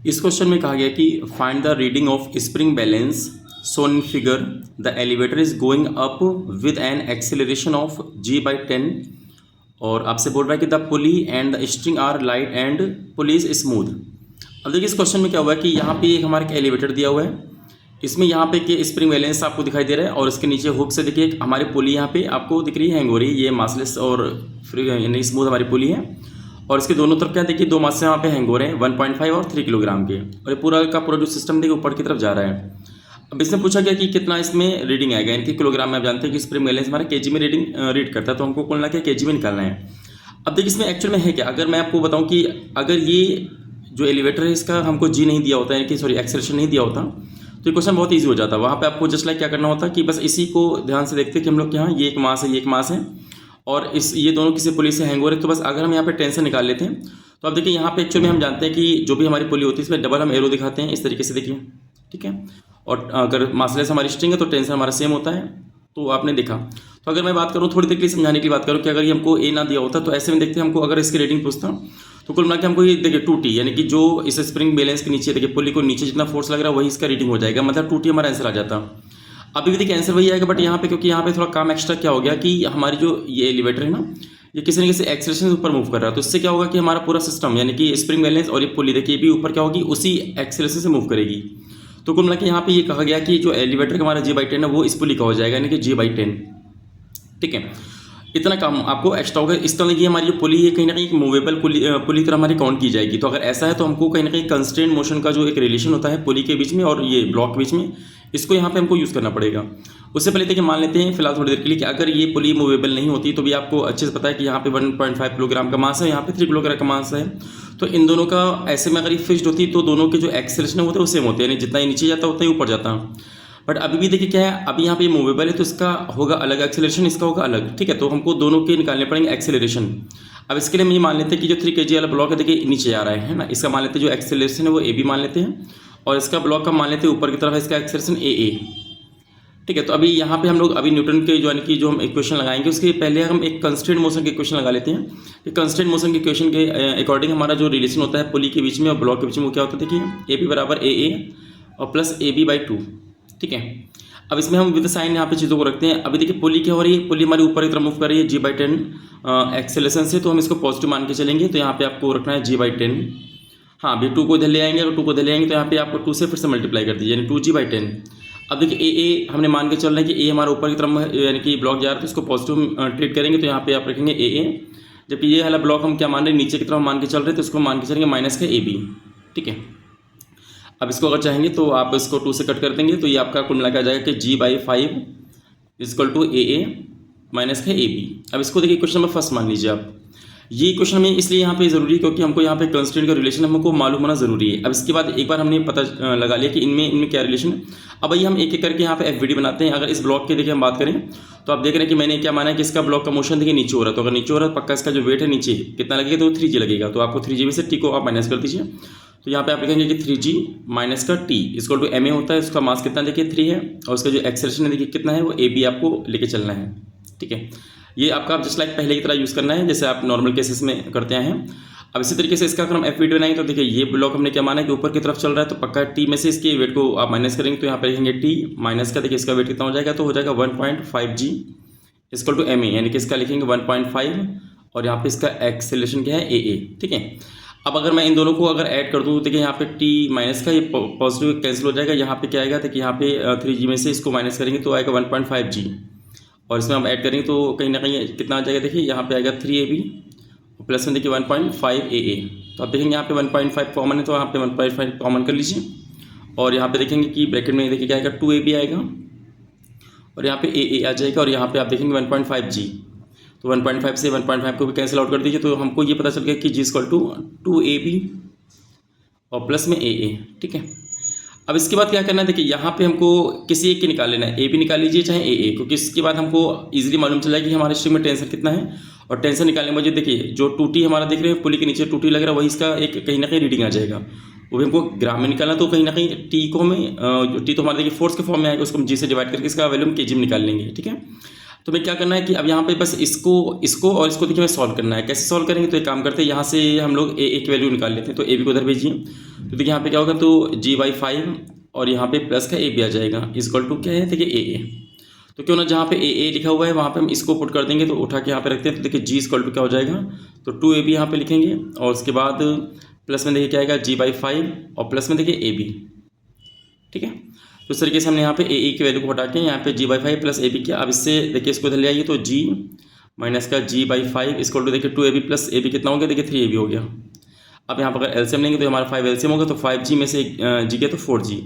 इस क्वेश्चन में कहा गया कि find the reading of spring balance shown in figure. The elevator is going up with an acceleration of g/10 और आपसे बोल रहा है कि the pulley and the string are light and pulley is smooth. अब देखिए इस क्वेश्चन में क्या हुआ है कि यहाँ पे एक हमारे एक एलिवेटर दिया हुआ है, इसमें यहाँ पे कि स्प्रिंग बैलेंस आपको दिखाई दे रहा है और इसके नीचे हुक से देखिए हमारी पुली यहाँ पे आपको दिख रही है, हैंग हो रही है। ये मासलेस और फ्री यानी स्मूथ हमारी पुली है और इसके दोनों तरफ क्या देखिए दो मास यहाँ पे हैंग हो रहे हैं 1.5 और 3 किलोग्राम के, और ये पूरा का पूरा जो सिस्टम देखिए ऊपर की तरफ जा रहा है। अब इसमें पूछा गया कि कितना इसमें रीडिंग आएगा, यानी कि किलोग्राम में आप जानते हैं कि स्प्रिंग बैलेंस हमारा केजी में रीड करता है, तो हमको कुल मिला के केजी में निकालना है। अब देखिए इसमें एक्चुअल में है क्या, अगर मैं आपको बताऊं कि अगर ये जो एलिवेटर है इसका हमको जी नहीं दिया होता है, कि सॉरी एक्सेलरेशन नहीं दिया होता, तो ये क्वेश्चन बहुत ईजी हो जाता है। वहाँ पे आपको जस्ट लाइक क्या करना होता कि बस इसी को ध्यान से देखते कि हम लोग यहाँ ये एक मास है, ये एक मास है और ये दोनों किसी पुली से हैंग हो रहे, तो बस अगर हम यहाँ पे टेंशन निकाल लेते हैं तो अब देखिए यहाँ पे एक्चुअल में हम जानते हैं कि जो भी हमारी पुली होती है इसमें डबल हम एरो दिखाते हैं इस तरीके से, देखिए ठीक है। और अगर मासलेस हमारी स्ट्रिंग है तो टेंशन हमारा सेम होता है, तो आपने देखा। तो अगर मैं बात करूँ थोड़ी देर के लिए समझाने की बात करूँ कि अगर ये हमको ए ना दिया होता तो ऐसे में देखते हैं हमको अगर इसकी रेटिंग पूछता तो कुल मिला के हमको ये देखिए 2T, यानी कि जो इस स्प्रिंग बैलेंस के नीचे देखिए पुली को नीचे जितना फोर्स लग रहा है वही इसका रीडिंग हो जाएगा, मतलब 2T हमारा आंसर आ जाता। अभी भी देखिए आंसर वही आएगा, बट यहाँ पे क्योंकि यहाँ पे थोड़ा काम एक्स्ट्रा क्या हो गया कि हमारी जो ये एलिवेटर है ना ये किसी न किसी एक्सेलरेशन से ऊपर मूव कर रहा है, तो इससे क्या होगा कि हमारा पूरा सिस्टम यानी कि स्प्रिंग बैलेंस और ये पुली देखिए भी ऊपर क्या होगी उसी एक्सेलरेशन से मूव करेगी। तो कुल मिला के यहाँ पे ये कहा गया कि जो एलिवेटर का हमारा g/10 है वो इस पुली का हो जाएगा, यानी कि g/10, ठीक है। इतना काम आपको एक्स्ट्रा होगा। इस तरह की हमारी जो पुली है कहीं ना कहीं एक मूवेबल पुली तरह हमारी काउंट की जाएगी। तो अगर ऐसा है तो हमको कहीं ना कहीं कंस्ट्रेंट मोशन का जो एक रिलेशन होता है पुली के बीच में और ये ब्लॉक के बीच में, इसको यहाँ पे हमको यूज़ करना पड़ेगा। उससे पहले देखिए मान लेते हैं फिलहाल थोड़ी देर के लिए कि अगर ये पुली मूवेबल नहीं होती तो भी आपको अच्छे से पता है कि यहाँ पे 1.5 किलोग्राम का मास है, यहाँ पे 3 किलोग्राम का मास है, तो इन दोनों का ऐसे में अगर ये फिक्स्ड होती तो दोनों के जो एक्सेलरेशन होते हैं वो सेम होते हैं, यानी जितना ही नीचे जाता है उतना ही ऊपर जाता। बट अभी भी देखिए क्या है, अभी यहाँ पे मूवेबल है तो इसका होगा अलग एक्सेलरेशन, इसका होगा अलग, ठीक है। तो हमको दोनों के निकालने पड़ेंगे एक्सेलरेशन। अब इसके लिए हम ये मान लेते हैं कि जो 3 kg वाला ब्लॉक है देखिए नीचे आ रहा है ना, इसका मान लेते हैं जो एक्सेलरेशन है वो AB मान लेते हैं और इसका ब्लॉक का मान लेते हैं ऊपर की तरफ है इसका एक्सेलरेशन AA, ठीक है। तो अभी यहाँ पे हम लोग अभी न्यूटन के जो यानी कि जो हम इक्वेशन लगाएंगे उसके पहले हम एक कंस्टेंट मोशन के इक्वेशन लगा लेते हैं कि कंस्टेंट मोशन के इक्वेशन के अकॉर्डिंग हमारा जो रिलेशन होता है पुली के बीच में और ब्लॉक के बीच में वो क्या होता है, देखिए AB बराबर AA और प्लस AB/2, ठीक है। अब इसमें हम विद साइन यहाँ पे चीज़ों को रखते हैं। अभी देखिए पुली क्या हो रही है, पुली हमारी ऊपर की तरफ मूव कर रही है g/10 एक्सेलरेशन से, तो हम इसको पॉजिटिव मान के चलेंगे। तो यहाँ पे आपको रखना है g/10, हाँ अभी 2 को इधर ले आएंगे, अगर 2 को इधर ले आएंगे तो यहाँ पे आपको 2 से फिर से मल्टीप्लाई कर दीजिए, यानी 2g/10। अब देखिए AA हमने मान के चल रहे हैं कि A हमारा ऊपर की तरफ यानी कि ब्लॉक जा रहा है तो इसको पॉजिटिव ट्रीट करेंगे, तो यहाँ पे आप रखेंगे AA, जबकि ये वाला ब्लॉक हम क्या मान रहे हैं नीचे की तरफ मान के चल रहे हैं तो इसको मान के चलेंगे माइनस का AB, ठीक है। अब इसको अगर चाहेंगे तो आप इसको 2 से कट कर देंगे तो ये आपका कुल मिला के आ जाएगा कि g/5 = AA माइनस का AB। अब इसको देखिए क्वेश्चन नंबर फर्स्ट मान लीजिए आप। ये क्वेश्चन में इसलिए यहाँ पे ज़रूरी है क्योंकि हमको यहाँ पे कंस्टेंट का रिलेशन हमको मालूम होना ज़रूरी है। अब इसके बाद एक बार हमने पता लगा लिया कि इनमें क्या रिलेशन है। अब भाई हम एक एक करके यहाँ पे FVD बनाते हैं। अगर इस ब्लॉक की देखिए हम बात करें तो आप देख रहे हैं कि मैंने क्या माना है कि इसका ब्लॉक का मोशन देखिए नीचे हो रहा है, तो अगर नीचे हो रहा है पक्का इसका जो वेट है नीचे कितना लगेगा तो 3G लगेगा। तो आपको 3G में से T को आप माइनस कर दीजिए, तो यहाँ पे आप लिखेंगे कि 3G माइनस का T = MA होता है। उसका मास कितना देखिए 3 है और उसका जो एक्सेलरेशन है देखिए कितना है वो AB आपको लेके चलना है, ठीक है। ये आपका जस्ट लाइक पहले की तरह यूज़ करना है जैसे आप नॉर्मल केसेस में करते हैं। अब इसी तरीके से इसका अगर हम FVD बनाएंगे तो देखिए ये ब्लॉक हमने क्या माना है कि ऊपर की तरफ चल रहा है, तो पक्का T में से इसके वेट को आप माइनस करेंगे तो यहाँ पे लिखेंगे T माइनस का देखिए इसका वेट कितना हो जाएगा, तो हो जाएगा 1.5G = MA, यानी कि इसका लिखेंगे 1.5 और यहाँ पे इसका एक्सेलरेशन क्या है AA, ठीक है। अब अगर मैं इन दोनों को अगर ऐड कर दूँ देखिए यहाँ पे T माइनस का ये पॉजिटिव कैंसिल हो जाएगा, यहाँ पे क्या आएगा देखिए यहाँ पे 3G में से इसको माइनस करेंगे तो आएगा 1.5G और इसमें हम ऐड करेंगे तो कहीं ना कहीं कितना आ जाएगा देखिए यहाँ पे आएगा 3AB प्लस में देखिए 1.5 AA। तो आप देखेंगे यहाँ पे 1.5 कॉमन है तो यहाँ पे 1.5 कॉमन कर लीजिए और यहाँ पे देखेंगे कि ब्रैकेट में देखिए क्या आएगा 2AB आएगा और यहाँ पे AA आ जाएगा और यहाँ पे आप देखेंगे 1.5G, तो 1.5 से 1.5 को भी कैंसिल आउट कर दीजिए तो हमको ये पता चल गया कि G = 2AB और प्लस में AA, ठीक है। अब इसके बाद क्या करना है देखिए यहाँ पे हमको किसी एक की निकाल लेना है, AB निकाल लीजिए चाहे AA, क्योंकि इसके बाद हमको इजीली मालूम चल जाएगा कि हमारे स्ट्रिंग में टेंशन कितना है। और टेंशन निकालने में देखिए जो 2T हमारा देख रहे हैं पुली के नीचे 2T लग रहा है वही इसका एक कहीं ना कहीं रीडिंग आ जाएगा, वो भी हमको ग्राम में निकालना, तो कहीं ना कहीं T को हमें T तो हमारे देखिए फोर्स के फॉर्म में आएगा, उसको हम G से डिवाइड करके इसका वैल्यू हम kg में निकाल लेंगे, ठीक है। तो मैं क्या करना है कि अब यहाँ पे बस इसको और इसको देखिए मैं सॉल्व करना है। कैसे सॉल्व करेंगे, तो एक काम करते हैं, यहाँ से हम लोग ए की वैल्यू निकाल लेते हैं। तो ए बी को उधर भेजिए, तो देखिए यहाँ पे क्या होगा, तो g/5 और यहाँ पे प्लस का ए बी आ जाएगा, इक्वल टू क्या है, देखिए ए। तो क्यों ना जहाँ पे ए लिखा हुआ है वहाँ पे हम इसको पुट कर देंगे, तो उठा के यहाँ पे रखते हैं। तो देखिए g इक्वल टू क्या हो जाएगा, तो 2ab यहाँ पे लिखेंगे और उसके बाद प्लस में देखिए क्या आएगा g/5 और प्लस में देखिए ए बी। ठीक है, तो इस तरीके से हमने यहाँ पे ए की वैल्यू को हटा के यहाँ पे g/5 प्लस ए बी किया। अब इससे देखिए इसको इधर ले आइए, तो g माइनस का g/5 इक्वल टू देखिए 2ab प्लस ए बी कितना हो गया, देखिए 3ab हो गया। अब यहाँ पर अगर एलसीएम लेंगे तो हमारा 5 एलसीएम होगा, तो 5g में से g गया तो 4g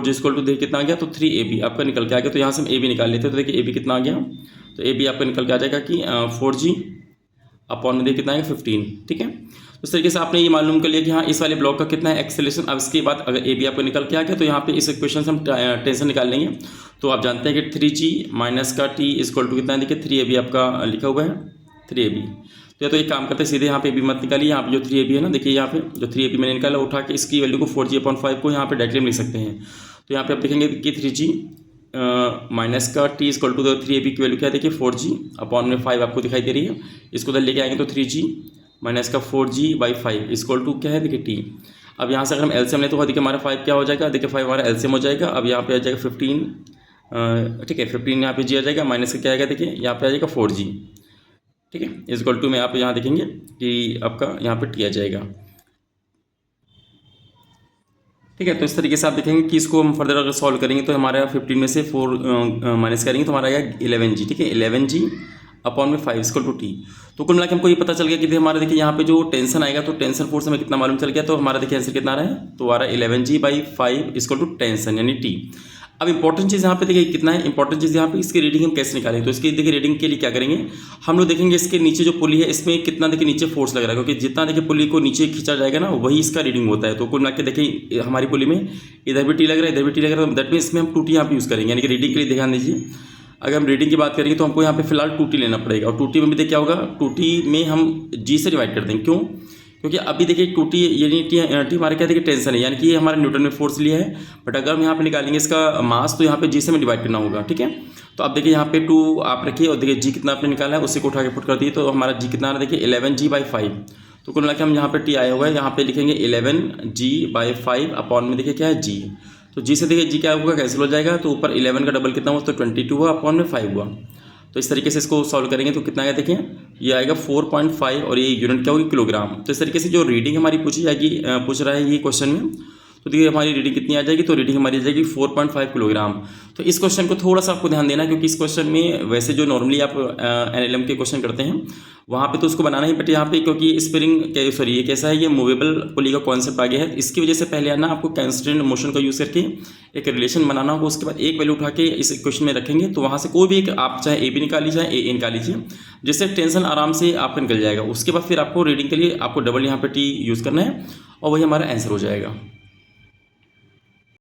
इक्वल टू देखिए कितना आ गया, तो 3ab आपका निकल के आ गया। तो यहाँ से हम ए बी निकाल लेते हैं, तो देखिए ए बी कितना आ गया, तो ए बी आपका निकल के आ जाएगा कि 4g अपॉन में देखिए कितना आएगा 15। ठीक है, तो इस तरीके से आपने ये मालूम कर लिया कि हाँ इस वाले ब्लॉक का कितना है एक्सेलरेशन। अब इसके बाद अगर ए बी आपको निकल के आ गया, तो यहाँ पे इस इक्वेशन से हम टेंशन निकाल लेंगे। तो आप जानते हैं कि 3g माइनस का t इक्वल टू कितना है, देखिए 3ab आपका लिखा हुआ है 3ab। तो एक काम करते हैं, सीधे यहाँ पे b मत निकालिए, यहाँ पे जो 3ab है ना, देखिए यहाँ पे जो 3ab मैंने निकाला उठा के इसकी वैल्यू को 4g/5 को यहाँ पे डायरेक्टली लिख सकते हैं। तो यहाँ पे आप देखेंगे कि 3g माइनस का t इक्वल टू 3ab की वैल्यू क्या है, देखिए 4g/5 आपको दिखाई दे रही है। इसको उधर लेके आएंगे तो 3g माइनस का 4g/5 इक्वल टू क्या है, देखिए t। अब यहाँ से अगर हम एलसीएम लें तो देखिए हमारा 5 क्या हो जाएगा, देखिए 5 हमारा एलसीएम हो जाएगा। अब यहाँ पे आ जाएगा 15, ठीक है 15 यहाँ पे g आ जाएगा, माइनस का क्या आएगा, देखिए यहाँ पे आ जाएगा 4g। ठीक है, इक्वल टू में आप यहाँ देखेंगे कि आपका यहाँ पे t आ जाएगा। ठीक है, तो इस तरीके से आप देखेंगे कि इसको हम फर्दर अगर सॉल्व करेंगे तो हमारा 15 में से 4 माइनस करेंगे तो हमारा आएगा 11g। ठीक है, 11g अपॉन में 5 इक्वल टू t। तो कुल मिला के हमको ये पता चल गया कि हमारा देखिए यहाँ पे जो टेंशन आएगा, तो टेंशन फोर्स हमें कितना मालूम चल गया। तो हमारा देखिए आंसर कितना आ रहा है, तो आ रहा है 11g/5 इक्वल टू टेंशन यानी t। अब इंपॉर्टेंट चीज़ यहाँ पे देखिए कितना है, इंपॉर्टेंट चीज़ यहाँ पे इसकी रीडिंग हम कैसे निकालेंगे। तो इसकी देखिए रीडिंग के लिए क्या करेंगे, हम लोग देखेंगे इसके नीचे जो पुली है इसमें कितना देखिए नीचे फोर्स लग रहा है, क्योंकि जितना देखिए पुली को नीचे खींचा जाएगा ना वही इसका रीडिंग होता है। तो कुल मिला के देखिए हमारी पुली में इधर भी टी लग रहा है, इधर भी टी लग रहा है, दैट मीन इसमें हम 2t यहाँ पे यूज़ करेंगे। यानी कि रीडिंग के लिए ध्यान दीजिए, अगर हम रीडिंग की बात करेंगे तो हमको यहाँ पे फिलहाल 2t लेना पड़ेगा। और 2t में भी देखिए क्या होगा, 2t में हम g से डिवाइड कर देंगे। क्यों, क्योंकि अभी देखिए 2t यानी टी हमारे क्या देखिए टेंशन है, यानी कि ये हमारे न्यूटन में फोर्स लिया है। बट अगर हम यहाँ पे निकालेंगे इसका मास तो यहाँ पे g से में डिवाइड करना होगा। ठीक है, तो अब देखिए यहाँ पे 2 आप रखिए और देखिए g कितना आपने निकाला है उसी को उठा के पुट कर दिए। तो हमारा g कितना आ रहा है, देखिए 11g/5। तो कुल मिला के हम यहाँ पे t आया हुआ है, यहाँ पे लिखेंगे 11g/5 अपॉन में देखिए क्या है g। तो g से देखिए g क्या होगा, कैंसिल हो जाएगा। तो ऊपर 11 का डबल कितना हुआ, तो 22 हुआ अपॉन में 5 हुआ। तो इस तरीके से इसको सॉल्व करेंगे तो कितना आएगा, देखिए ये आएगा 4.5 और ये यूनिट क्या होगी, किलोग्राम। तो इस तरीके से जो रीडिंग हमारी पूछी जाएगी, पूछ रहा है ये क्वेश्चन में, तो देखिए हमारी रीडिंग कितनी आ जाएगी, तो रीडिंग हमारी आ जाएगी 4.5 किलोग्राम। तो इस क्वेश्चन को थोड़ा सा आपको ध्यान देना, क्योंकि इस क्वेश्चन में वैसे जो नॉर्मली आप एनएलएम के क्वेश्चन करते हैं वहाँ पे तो उसको बनाना ही, बट यहाँ पे क्योंकि स्प्रिंग सॉरी ये कैसा है, ये मूवेबल पुली का कॉन्सेप्ट आ गया है, इसकी वजह से पहले आना आपको कंस्ट्रेंट मोशन का यूज़ करके एक रिलेशन बनाना होगा। उसके बाद एक वैल्यू उठा के इस क्वेश्चन में रखेंगे, तो वहाँ से कोई भी एक आप चाहे ए बी निकाल लीजिए, चाहे ए निकाल लीजिए, जिससे टेंशन आराम से आपका निकल जाएगा। उसके बाद फिर आपको रीडिंग के लिए आपको डबल यहाँ पे टी यूज़ करना है और वही हमारा आंसर हो जाएगा।